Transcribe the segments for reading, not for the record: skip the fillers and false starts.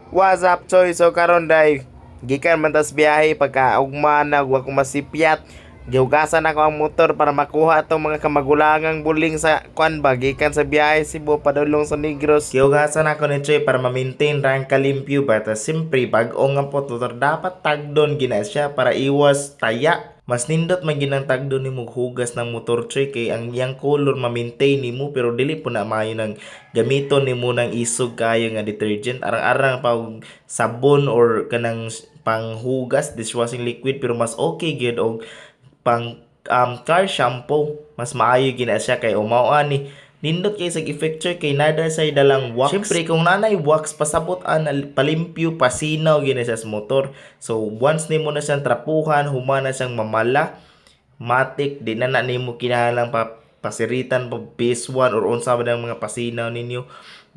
What's up, Choy? So karon day gikan man tas biyahe pagka ugma na wa ko masipyat. Gihugasan ako ang motor para makuha itong mga kamagulangang buling sa kwan ba gikan sa biyahe Cebu padulong sa Negros. Gihugasan ako ni Choy para ma-maintain rang kalimpyo ba ta simpre bag-o nga po motor dapat tagdon gina siya para iwas taya. Mas nindot man ginang tagdo nimo hugas ng motor Choy kay ang iyang color ma-maintain nimo pero dili po na maayo ng gamiton nimo ng isog kayo nga detergent arang-arang pa og sabon or kanang panghugas dishwashing liquid pero mas okay gyud og pang car shampoo mas maayo gina siya kay umao ani nindot kay sa effecture kay nada say dalang wax. Syempre kung nanay wax pasabot ana palimpyo pasinaw gina siya sa motor. So once nimo na siyang trapuhan humana siyang mamala matik di na nimo kinahanglan pa pasiritan pa phase 1 or unsa man ang mga pasinaw ninyo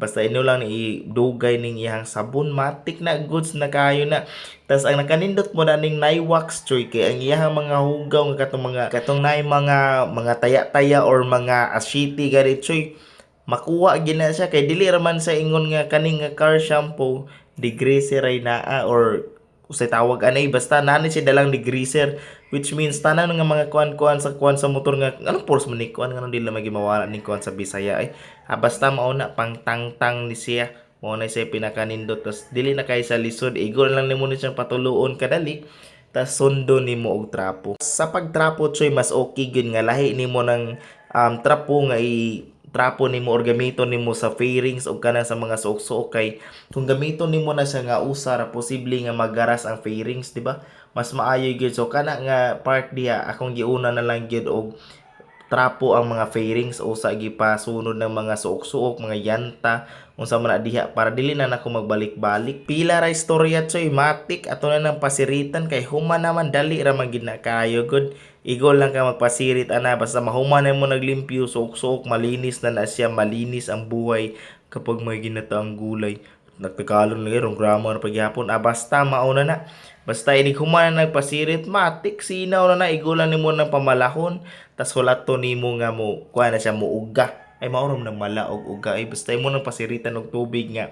basta inyo lang idugay ning iyang sabon matik na goods na kayo na. Tas ang nakanindot mo na ning Nywax Choy kay ang iyang mga hugaw nga katong nay mga taya-taya or mga asiti gari Choy makuha gina siya kay dili raman sa ingon nga kaning nga car shampoo degreaser ay naa or usay tawag anay basta nani siya dalang degreaser which means tanan nga mga kuan sa motor nga anong force man ni kuan nga dili magimawala ni kuan sa Bisaya ay basta mauna pang tangtang ni siya mo na siya pinakanindot tas dili na kay sa lisod igor lang nimo ni siyang patuluon kadali tas sundo nimo og trapo sa pagtrapo Choy mas okay gyud nga lahi nimo ng trapo nga trapo nimo or gamiton nimo sa fairings o kana sa mga suok-suok kay kung gamiton nimo na siya nga usa ra posible nga magaras ang fairings di ba mas maayo gyud so kana nga part diha akong giuna na lang gyud og trapo ang mga fairings o sa gipasunod ng mga suok-suok mga yanta unsa man na diha para dili na nako magbalik-balik pila ra istorya Choy matik ato na nang pasiritan kay human naman dali ra man gid na kayo good igol lang ka magpasirit ana basta mahuman na mo naglimpyo suok-suok malinis na siya malinis ang buhay kapag may ginato ang gulay nagtagalon lang yung grammar pagyapon basta mauna na basta inig human na nagpasirit matik sinaw na igulan nimo ng pamalahon tas hulato nimo nga mo kuha na siya mo uga ay maurom ng mala og uga ay basta mo nang pasiritan og tubig nga